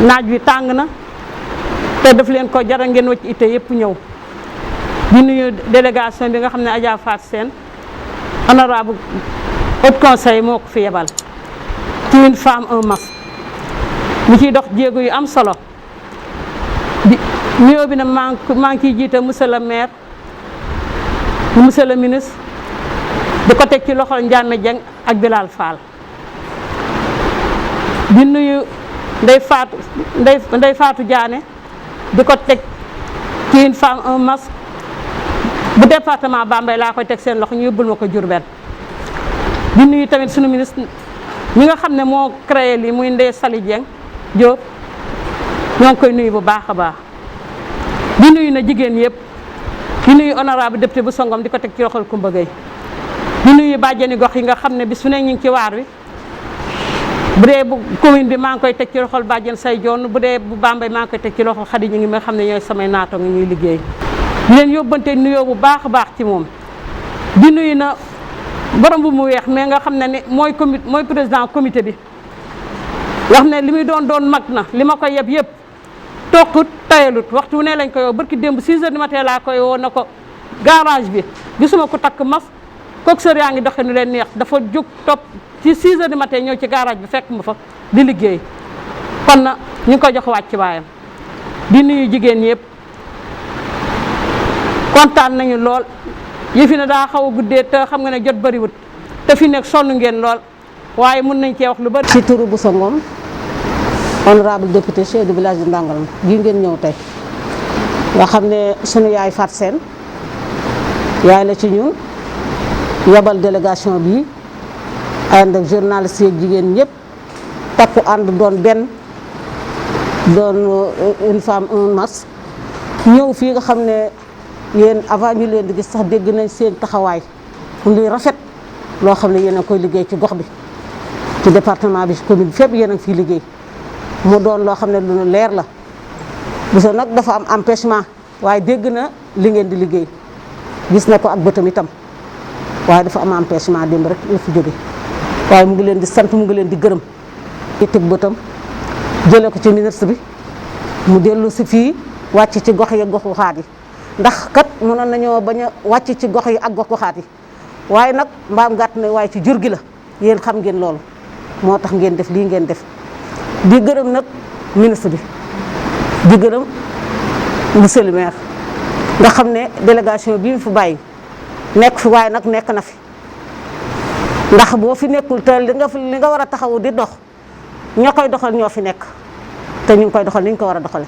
naaj wi tàng na te daf leen ko jaral ngeen wacc ite yëpp ñëw di nuyu délégation bi nga xam ne Adja Fatou Sène honorable haut conseil moo ko fi yebal ci une femme un masque mu ciy dox jéego yu am solo di nuyoo bi nag maa ngi ciy jiite monsieur le maire monsieur le ministre di ko teg ci loxol Ndiame Dieng ak Bilal Fall di nuyu Ndeye Fatou Diané di ko teg ci une femme un masque bu département Bambey laa koy teg seen loxo ñu yóbbul ma ko Diourbel di nuyu tamit sunu ministre ñi nga xam ne moo créé lii muy Ndeye Saly Dieng Diop ñoo ngi koy nuyu bu baax a baax di nuyu na jigéen yëpp di nuyu honorable député bu Songom di ko teg ci loxol Koumba Gueye di nuyu bàjjeni gox yi nga xam ne bis fu ne ñu ngi ci waar wi bu dee bu commune bi maa ngi koy teg ci loxol bàjjen say joon bu dee bu Bambey maa ngi koy teg ci loxol Xadi ñi ngi nga xam ne ñooy samay naato ngi ñuy liggéey di leen yóbbante nuyoo bu baax a baax ci moom di nuyu na borom bu mu weex mais nga xam ne ni mooy président comité bi wax ne li muy doon mag na li ma koy yeb yëpp toqut tayalut waxtu wu ne lañ koy woo barki démb 6 heures du matin laa koy woo na ko garage bi gisuma ko takk mas coxeur yaa ngi doxe nu leen neex dafa jóg topp ci 6 heures du matin ñëw ci garage bi fekk ma fa di liggéey kon na ñu ngi ko jox wàcc waayam di nuyu jigéen ñi yëpp kontaan nañu lool yëfi na daa xaw a guddee te xam nga ne jot bariwut te fi nekk sonn ngeen lool waaye mën nañ cee wax lu bari. ci turu bu Songom honorable député chef du village de Ndangalma gi ngeen ñëw tey nga xam ne sunu yaay Fatou Sène yaay la ci ñun yabal délégation bi ànd ak journaliste yeeg jigéen ñëpp takku ànd doon benn doon une femme un masque ñëw fii nga xam ne yéen avant ñu leen di gis sax dégg nañ seen taxawaay luy rafet loo xam ne yéen a koy liggéey ci gox bi ci département bi ci commune bi fépp yéen a ngi fiy liggéey mu doon loo xam ne lu leer la biso nag dafa am empêchement waaye dégg na li ngeen di liggéey gis na ko ak bëtam itam waaye dafa am empêchement démb rek la fi jóge waaye mu ngi leen di sant mu ngi leen di gërëm di teg bëtam jëlee ko ci ministre bi mu dellu si fii wàcc ci gox yi goxu xaat yi ndax kat mënoon nañoo bañ a wàcc ci gox yi ak goxu xaat yi waaye nag mbaam gàtt na waaye ci jur gi la yéen xam ngeen loolu moo tax ngeen def lii ngeen def di gërëm nag ministre bi di gërëm monsieur le maire nga xam ne délégation bii mu fi bàyyi nekk fi waaye nag nekk na fi ndax boo fi nekkul te li nga war a taxawu di dox ña koy doxal ñoo fi nekk te ñu ngi koy doxal ni ñu ko war a doxale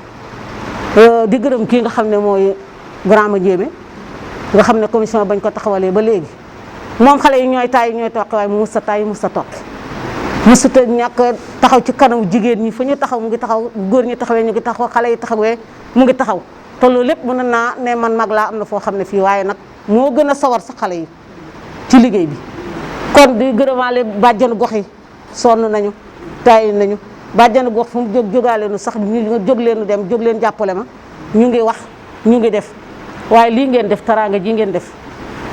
di gërëm kii nga xam ne mooy grand ma Ndiémé nga xam ne commission bañ ko taxawalee ba léegi moom xale yi ñooy taay ñooy toqi waaye mu mus sa taay mus sa toqi musut a ñàkk taxaw ci kanamu jigéen ñi fu ñu taxaw mu ngi taxaw góor ñi taxawee ñu ngi taxaw xale yi taxawee mu ngi taxaw te loolu lépp mën naa ne man mag laa am na foo xam ne fii waaye nag moo gën a sawar sax xale yi ci liggéey bi kon di gërëmaale bàjjanu gox yi sonn nañu taay nañu bàjjanu gox fu mu jógaale nu sax ñu jóg leen dem jóg leen jàppale ma ñu ngi wax ñu ngi def waaye lii ngeen def taraanga ji ngeen def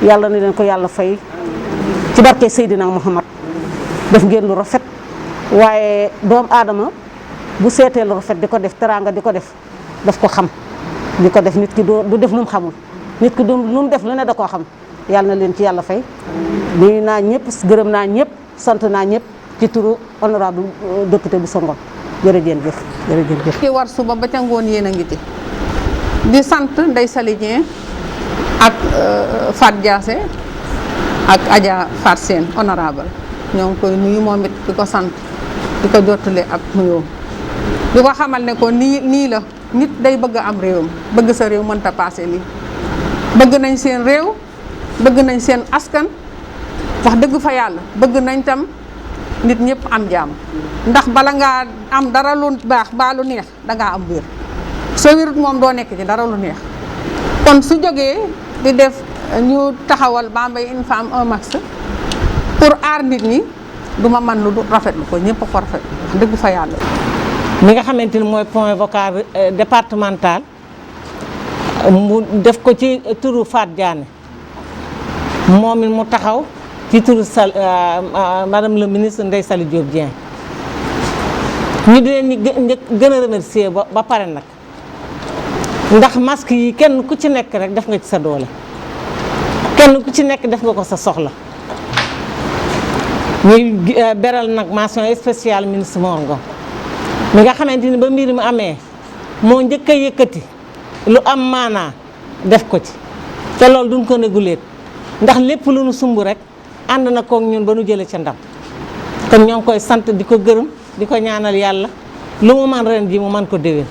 yàlla na leen ko yàlla fay ci barke Seydina Muhammad def ngeen lu rafet waaye doomu aadama bu seetee lu rafet di ko def teraanga di ko def daf ko xam di ko def nit ki du def lu mu xamul nit ki du lu mu def lu ne da koo xam yàlla na leen ci yàlla fay nuyu naa ñëpp gërëm naa ñëpp sant naa ñëpp ci turu honorable député bu Songom jërëjëf jërëjëf. ki war suba ba ca ngoon yéen a ngi ci di sant Ndeye Saly Dieng ak Fat Diassé ak Adja Fatou Sène honorable ñoo ngi koy nuyu moom it di ko sant di ko jottale ak nuyoo di ko xamal ne ko nii la nit day bëgg a am réewam bëgg sa réew mënta paase lii bëgg nañ seen réew bëgg nañ seen askan wax dëgg fa yàlla bëgg nañ tam nit ñëpp am jàmm ndax bala ngaa am dara lu baax baa lu neex dangaa am wér sa wérut moom doo nekk ci dara lu neex kon su jógee di def ñu taxawal Bambey une femme un masque pour aar nit ñi du ma man lu rafetlu ko ñëpp ko rafet dëgg fa yàlla. mi nga xamante ni mooy point vocal départemental mu def ko ci turu Fat Diané moom it mu taxaw ci turu madame le ministre Ndeye Saly Diop Dieng ñu di leen gën a remercier ba pare nag ndax masque yi kenn ku ci nekk rek def nga ci sa doole kenn ku ci nekk def nga ko sa soxla ñuy beral nag mention spéciale ministre Mor Ngom mi nga xamante ni ba mbir mi amee moo njëkk a yëkkati lu am maanaa def ko ci te loolu duñ ko néguleet ndax lépp lu nu sumb rek ànd na kook ñun ba nu jëlee ca ndam kon ñoo ngi koy sant di ko gërëm di ko ñaanal yàlla lu mu man ren ji mu man ko déwén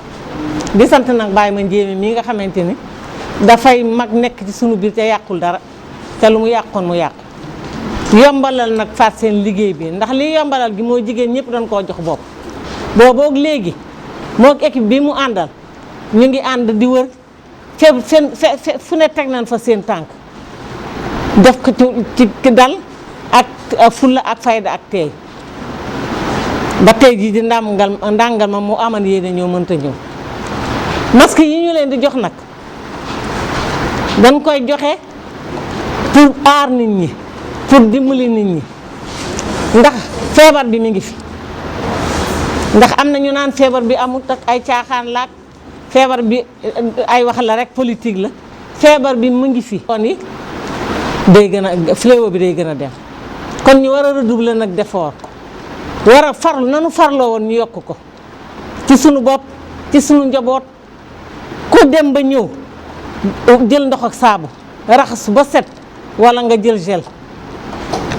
di sant nag Baye ma njéeme mii nga xamante ni dafay mag nekk ci sunu biir te yàqul dara te lu mu yàqoon mu yàqu yombalal nag faat seen liggéey bi ndax li yombalal gi moo jigéen ñëpp dañ koo jox bopp booboog léegi moo équipe bi mu àndal ñu ngi ànd di wër fu ne teg nañ fa seen tànk def ko ci dal ak fulla ak fayda ak teey ba tey jii di ndàngal ma mu aman yéene ñoo mënta ñëw masque yi ñu leen di jox nag dañ koy joxe pour aar nit ñi pour dimbali nit ñi ndax feebar bi mi ngi fi ndax am na ñu naan feebar bi amul ak ay caaxaan laak feebar bi ay wax la rek politique la feebar bi mu ngi fi kon yi day gën a fléau bi day gën a dem kon ñu war a redoubler nag d'effort war a farlu nanu farloo woon ñu yokk ko ci sunu bopp ci sunu njaboot ku dem ba ñëw jël ndox ak saabu raxas ba set wala nga jël gel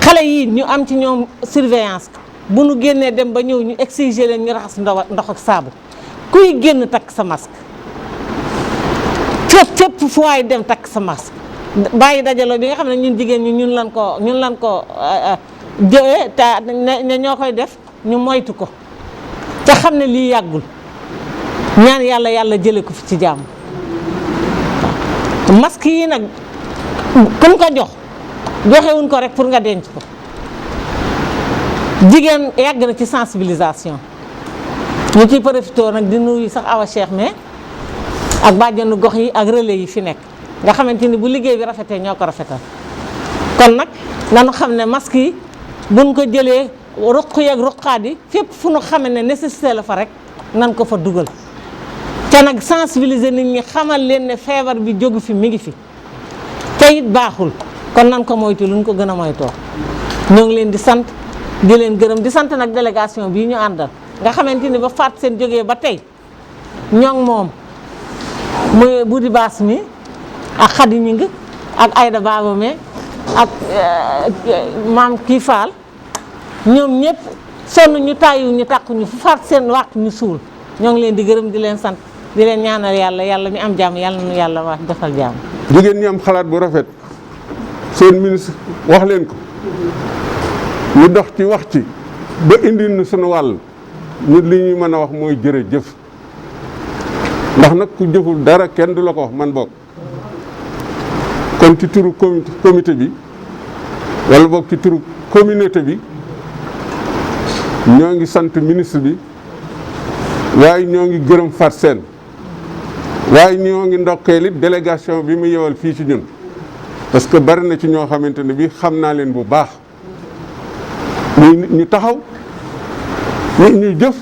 xale yi ñu am ci ñoom surveillance bu nu génnee dem ba ñëw ñu exiger leen ñu raxas ndox ak saabu kuy génn takk sa masque fépp fu waay dem takk sa masque bàyyi dajaloo bi nga xam ne ñun jigéen ñi ñun lan ko jëwee te ne ñoo koy def ñu moytu ko te xam ne lii yàggul ñaan yàlla jële ko fi ci jàmm masque yi nag kun ko joxewuñ ko rek pour nga denc ko jigéen yàgg na ci sensibilisation ñu ciy profité nag di nuyu sax Awa Cheikh mais ak bàjjenu gox yi ak relais yi fi nekk nga xamante ni bu liggéey bi rafetee ñoo ko rafetal kon nag dañu xam ne masque yi buñ ko jëlee ruq yeeg ruqaat yi fépp fu nu xamee ne nécessité la fa rek nan ko fa dugal te nag sensibiliser nit ñi xamal leen ne feebar bi jógu fi mi ngi fi te it baaxul kon nan ko moytu luñ ko gën a moytoo ñoo ngi leen di sant di leen gërëm di sant nag délégation bii ñu àndal nga xamante ni ba faat seen jógee ba tey ñoo ngi moom muy Budi Baas mi ak Khady Ñing ak Aïda Baba me ak maam kii Fall ñoom ñëpp sonn ñu tàyyu ñu tàkku ñu fu faat seen waxtu ñu suul ñoo ngi leen di gërëm di leen sant di leen ñaanal yàlla mi am jàmm yàlla nu yàlla wax defal jàmm. jigéen ñi am xalaat bu rafet seen ministre wax leen ko ñu dox ci wax ci ba indi nu sunu wàll nit li ñuy mën a wax mooy jërëjëf ndax nag ku jëful dara kenn du la ko wax man bokk kon ci turu comité bi wala boog ci turu communauté bi ñoo ngi sant ministre bi waaye ñoo ngi gërëm Fatou Sène waaye ñoo ngi ndokkeel it délégation bi mu yewal fii ci ñun parce que bari na ci ñoo xamante ne bi xam naa leen bu baax muy nit ñu taxaw nit ñuy jëf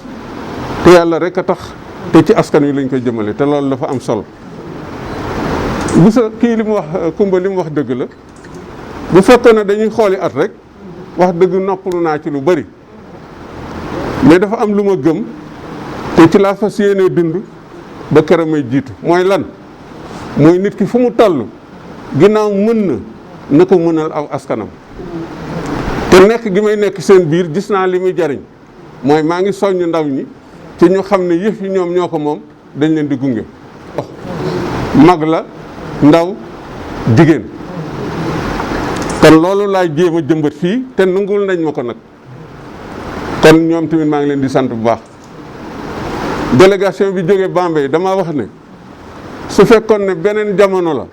te yàlla rek a tax te ci askan wi lañ koy jëmale te loolu dafa am solo bu sa kii li mu wax Kumba li mu wax dëgg la bu fekkoon ne dañuy xooli at rek wax dëgg noppalu naa ci lu bari mais dafa am lu ma gëm te ci laa fas yéenee dund ba keroog may jiitu mooy lan mooy nit ki fu mu toll ginnaaw mën na ko mënal aw askanam te nekk gi may nekk seen biir gis naa li muy jariñ mooy maa ngi soññ ndaw ñi ci ñu xam ne yëf yi ñoom ñoo ko moom dañ leen di gunge mag la ndaw jigéen kon loolu laay jéem a jëmbat fii te nangul nañ ma ko nag kon ñoom tamit maa ngi leen di sant bu baax délégation bi jógee Bambey dama wax ne su fekkoon ne beneen jamono la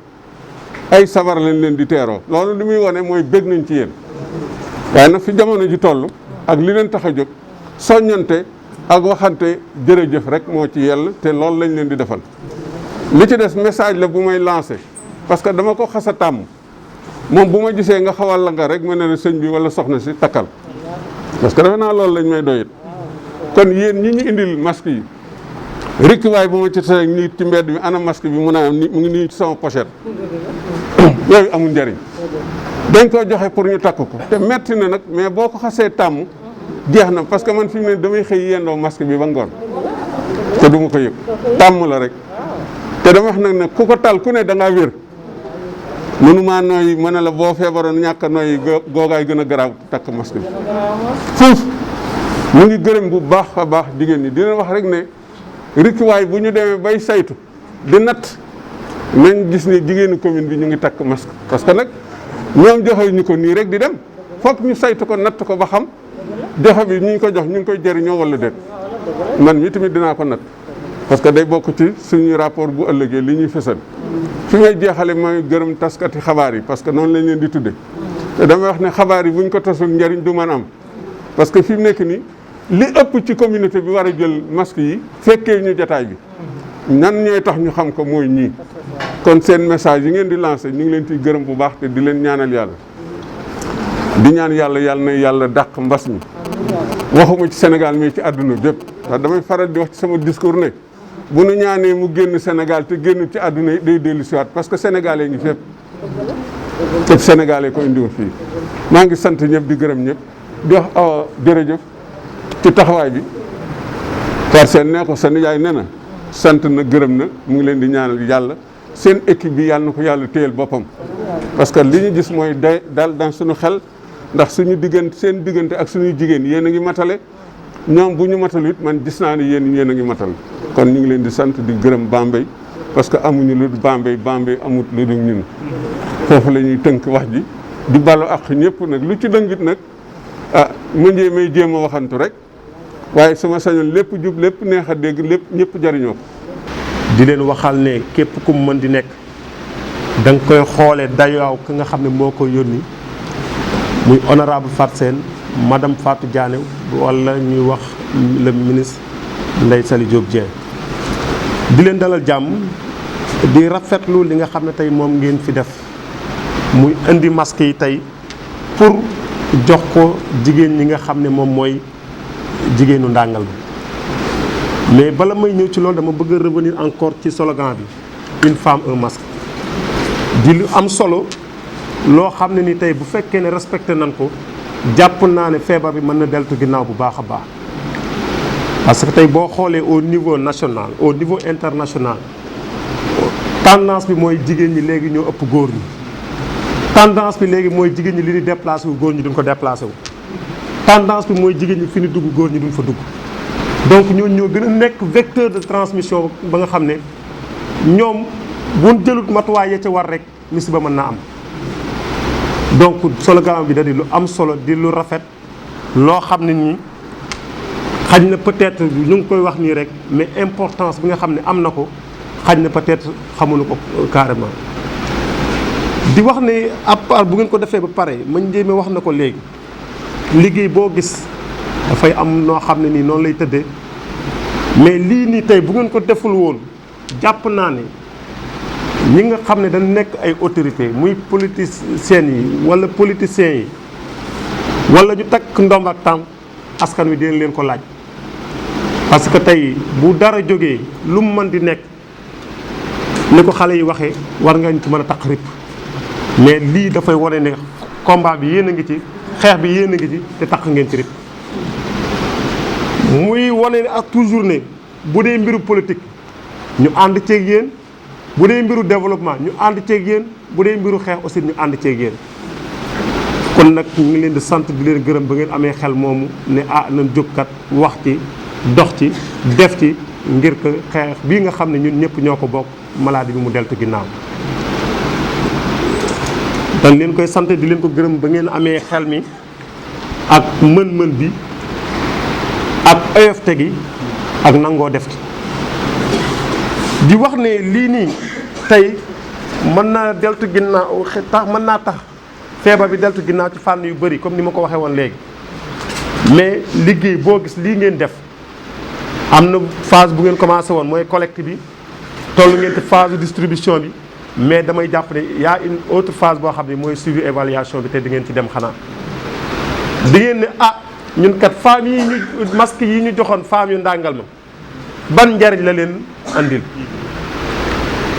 ay sabar lañ leen di teeroo loolu li muy wane mooy bég nañ ci yéen waaye nag fi jamono ji toll ak li leen tax a jóg soññante ak waxante jërëjëf rek moo ci yell te loolu lañ leen di defal li ci des message la bu may lancé parce que dama ko xas a tàmm moom bu ma gisee nga xawal la nga rek ma ne la sëñ bi wala soxna si takkal parce que defe naa loolu lañ may doyit kon yéen ñi ñu indil masque yi rikkiwaay bu ma ci tase nit ci mbedd bi ana masque bi mu ngi nii ci sama pochette yooyu amul njëriñ dañ ko joxe pour ñu takk ko te metti na nag mais boo ko xasee tàmm jeex na parce que man fi mu ne damay xëy yendoo masque bi ba ngoon te du ma ko yëg tàmm la rek te dama wax nag ne ku ko tal ku ne da ngaa wér mënumaa nooyi mën a la boo feebaroon ñàkk a nooyi googaay gën a garaaw takk masque bi foofu mu ngi gërëm bu baax a baax jigéen ñi dina wax rek ne rikkiwaay bu ñu demee bay saytu di natt nañ gis ne jigéenu commune bi ñu ngi takk masque parce que nag ñoom joxe ñu ko nii rek di dem foog ñu saytu ko natt ko ba xam joxe bi ñu ngi ko jox ñu ngi koy jëriñoo wala déet man mi tamit dinaa ko natt parce que day bokk ci suñu rapport bu ëllëgee li ñuy fësal fi may jeexale mooy gërëm taskati xabaar yi parce que noonu lañ leen di tudde te damay wax ne xabaar yi buñ ko tasul njëriñ du mën am parce que fi mu nekk nii li ëpp ci communauté bi war a jël masque yi fekkee ñu jotaay bi ñan ñooy tax ñu xam ko mooy ñii kon seen message yi ngeen di lancé ñu ngi leen ciy gërëm bu baax te di leen ñaanal yàlla di ñaan yàlla na yàlla dàq mbas mi waxuma ci Sénégal mais ci àdduna bépp ndax damay faral di wax ci sama discours ne bu nu ñaanee mu génn Sénégal te génn ci àdduna yi day dellu siwaat parce que sénégalais ngi fépp te sénégalais ko indiwoon fii maa ngi sant ñëpp di gërëm ñëpp di wax awa jërëjëf ci taxawaay bi par seen nee ko sa nijaay nee na sant na gërëm na mu ngi leen di ñaanal yàlla seen équipe bi yàlla na ko yàlla téyel boppam parce que li ñu gis mooy day daal dans suñu xel ndax suñu diggante seen diggante ak suñuy jigéen yéen a ngi matale ñoom bu ñu matal it man gis naa ne yéen a ngi matal kon ñu ngi leen di sant di gërëm Bambey parce que amuñu lu dul Bambey amut lu dul ñun foofu la ñuy tënk wax ji di balu ak ñëpp nag lu ci dëngit nag mu njee may jéem a waxantu rek waaye sama sañoon lépp jub lépp neex a dégg lépp ñëpp jariñoo ko di leen waxal ne képp ku mu mën di nekk da nga koy xoolee dayoow ki nga xam ne moo ko yónni muy honorable Fatou Sène madame Fatou Diané wala ñuy wax le ministre Ndeye Saly Diop Dieng di leen dalal jàmm di rafetlu li nga xam ne tey moom ngeen fi def muy indi masque yi tey pour jox ko jigéen ñi nga xam ne moom mooy jigéenu ndàngal bi mais bala may ñëw ci loolu dama bëgg a revenir encore ci slogan bi une femme un masque di lu am solo loo xam ne ni tey bu fekkee ne respecté nañ ko jàpp naa ne feebar bi mën na deltu ginnaaw bu baax a baax parce que tey boo xoolee au niveau national au niveau international tendance bi mooy jigéen ñi léegi ñoo ëpp góor ñi tendance bi léegi mooy jigéen ñi li ñu déplacé wu góor ñi duñ ko déplacé wu tendance bi mooy jigéen ñi fi ñu dugg góor ñi duñ fa dugg donc ñooñu ñoo gën a nekk vecteur de transmission ba nga xam ne ñoom buñ jëlut matuwaay ya ca war rek musiba mën naa am donc slogan bi da di lu am solo di lu rafet loo xam ne nii xaj na peut-être ñu ngi koy wax nii rek mais importance bi nga xam ne am na ko xaj na peut-être xamuñu ko carrément di wax ne à part bu ngeen ko defee ba pare ma njéeme wax na ko léegi liggéey boo gis dafay am noo xam ne nii noonu lay tëddee mais lii nii tey bu ngeen ko deful woon jàpp naa ne ñi nga xam ne dañ nekk ay autorité muy politiciens yi wala politiciens yi wala ñu takk ndomb ak tànk askan wi dinañ leen ko laaj parce que tey bu dara jógee lu mu mën di nekk ni ko xale yi waxee war nga ci mën a taq rip mais lii dafay wane ne combat bi yéen a ngi ci xeex bi yéen a ngi ci te taq ngeen ci rip muy wane ne ak toujours ne bu dee mbiru politique ñu ànd ceeg yéen bu dee mbiru développement ñu ànd ceeg yéen bu dee mbiru xeex aussi ñu ànd ceeg yéen kon nag ñu ngi leen di sant di leen gërëm ba ngeen amee xel moomu ne nañ jógkat wax ci dox ci def ci ngir que xeex bii nga xam ne ñun ñëpp ñoo ko bokk maladie bi mu deltu ginnaaw dañ leen koy sant di leen ko gërëm ba ngeen amee xel mi ak mën-mën bi ak oyofte gi ak nangoo def ci di wax ne lii nii tey mën naa deltu ginnaaw tax mën naa tax feebar bi deltu ginnaaw ci fànn yu bëri comme ni ma ko waxee woon léegi mais liggéey boo gis lii ngeen def am na phase bu ngeen commencé woon mooy collecte bi toll ngeen ci phase distribution bi mais damay jàpp ne y a une autre phase boo xam ne mooy suivi évaluation bi te di ngeen ci dem xanaa di ngeen ne ñun kat femmes yi ñu masque yi ñu joxoon femmes yu ndàngal ma ban njariñ la leen andil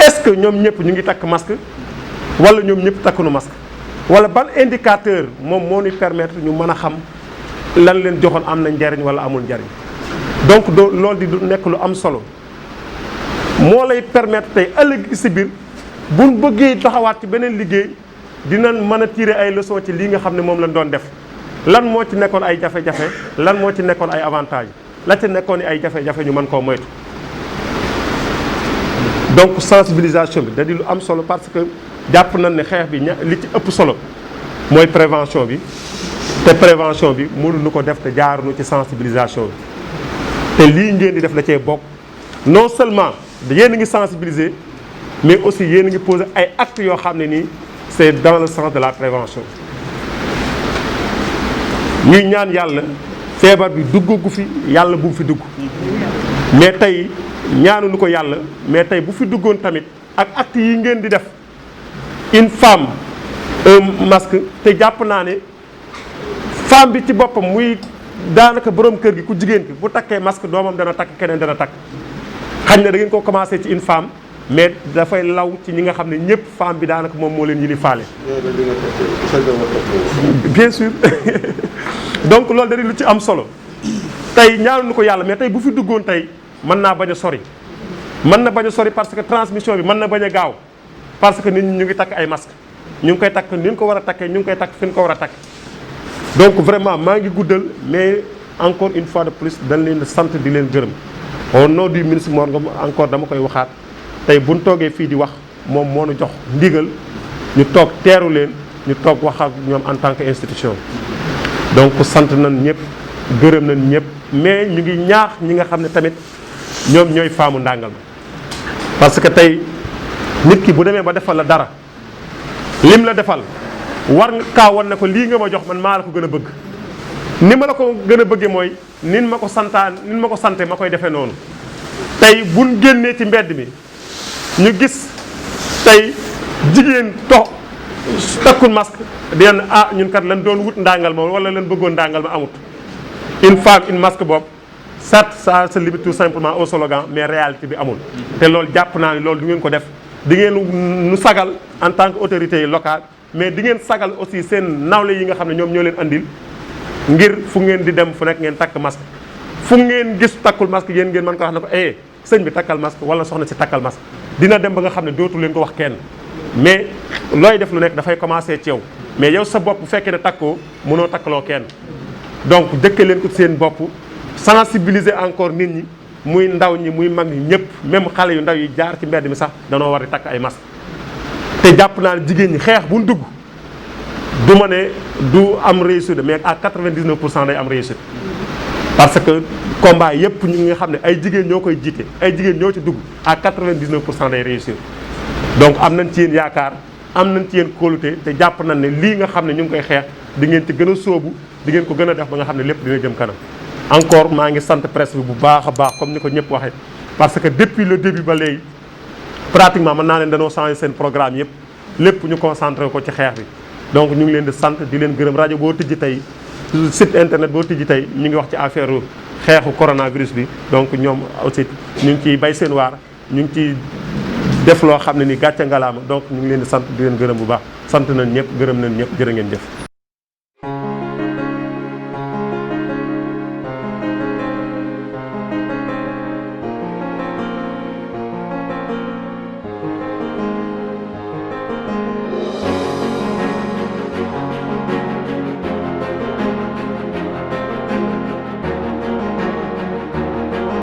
est-ce que ñoom ñëpp ñu ngi takk masque wala ñoom ñëpp takkunu masque wala ban indicateur moom moo ñu permettre ñu mën a xam lan leen joxoon am na njariñ wala amul njariñ donc loolu di du nekk lu am solo moo lay permettre tey ëllëg si biir buñ bëggee taxawaat ci beneen liggéey dinañ mën a tirer ay leçons ci lii nga xam ne moom lañ doon def lan moo ci nekkoon ay jafe-jafe lan moo ci nekkoon ay avantages la ci nekkoon ay jafe-jafe ñu mën koo moytu. donc sensibilisation bi da di lu am solo parce que jàpp nañ ne xeex bi li ci ëpp solo mooy prévention bi te prévention bi mënuñu ko def te jaaruñu ci sensibilisation bi te lii ngeen di def la cee bokk non seulement yéen a ngi sensibiliser mais aussi yéen a ngi poser ay actes yoo xam ne nii c'est dans le sens de la prévention ñuy ñaan yàlla feebar bi duggagu fi yàlla bu mu fi dugg mais tey ñaanuñu ko yàlla mais tey bu fi duggoon tamit ak actes yi ngeen di def une femme un masque te jàpp naa ne femme bi ci boppam muy daanaka borom kër gi ku jigéen ki bu takkee masque doomam dana takk keneen dana takk xañ na da ngeen ko commencé ci une femme mais dafay law ci ñi nga xam ne ñëpp femme bi daanaka moom moo leen yili faale bien sûr donc loolu da di lu ci am solo tey ñaanuñu ko yàlla mais tey bu fi duggoon tey mën naa bañ a sori mën na bañ a sori parce que transmission bi mën na bañ a gaaw parce que nit ñi ñu ngi takk ay masque ñu ngi koy takk ni ñu ko war a takkee ñu ngi koy takk fi ñu ko war a takk donc vraiment maa ngi guddal mais encore une fois de plus dañ leen di sant di leen gërëm au nom du ministre Mor Ngom encore dama koy waxaat tey buñ toogee fii di wax moom moo ñu jox ndigal ñu toog teeru leen ñu toog wax ak ñoom en tant que institution donc sant nañ ñëpp gërëm nañ ñëpp mais ñu ngi ñaax ñi nga xam ne tamit ñoom ñooy faamu ndàngal ma parce que tey nit ki bu demee ba defal la dara lim la defal war nga kaa wan ne ko lii nga ma jox man maa la ko gën a bëgg ni ma la ko gën a bëggee mooy nin ma ko sante ma koy defee noonu tey buñ génnee ci mbedd mi ñu gis tey jigéen takkul masque dinañ ñun kat lan doon wut ndàngal ma wala lan bëggoon ndàngal ma amut une femme une masque boobu certes ça se limite tout simplement au slogan mais réalité bi amul te loolu jàpp naa ne loolu du ngeen ko def di ngeen nu sagal en tant que autorité yi locale mais di ngeen sagal aussi seen nawle yi nga xam ne ñoom ñoo leen andil ngir fu ngeen di dem fu nekk ngeen takk masque fu ngeen gis takkul masque yéen ngeen mën ko wax ne ko sëñ bi takkal masque wala soxna si takkal masque dina dem ba nga xam ne dootu leen ko wax kenn mais looy def lu nekk dafay commencer ci yow mais yow sa bopp bu fekkee ne takkoo mënoo takkaloo kenn donc dëkke leen ko seen bopp sensibiliser encore nit ñi muy ndaw ñi muy mag ñi ñëpp même xale yu ndaw yi jaar ci mbedd mi sax danoo war di takk ay masque te jàpp naa ne jigéen ñi xeex bu ñu dugg du ma ne du am réussite mais à 99% day am réussite parce que combat yëpp ñu nga xam ne ay jigéen ñoo koy jiite ay jigéen ñoo ci dugg à 99% day réussir donc am nañ ci yéen yaakaar am nañ ci yéen kóolute te jàpp nañ ne lii nga xam ne ñu ngi koy xeex di ngeen ci gën a sóobu di ngeen ko gën a def ba nga xam ne lépp dina jëm kanam encore maa ngi sant presse bi bu baax a baax comme ni ko ñëpp waxee parce que depuis le début ba léegi pratiquement mën naa leen dañoo changé seen programme yëpp lépp ñu concentré ko ci xeex bi donc ñu ngi leen di sant di leen gërëm rajo boo tijji tey site internet boo tijji tey ñu ngi wax ci affaire xeexu coronavirus bi donc ñoom aussi ñu ngi ciy bay seen waar ñu ngi ciy def loo xam ne ni gàcce ngalaama donc ñu ngi leen di sant di leen gërëm bu baax sant nañ ñëpp gërëm nañ ñëpp jërë ngeen jëf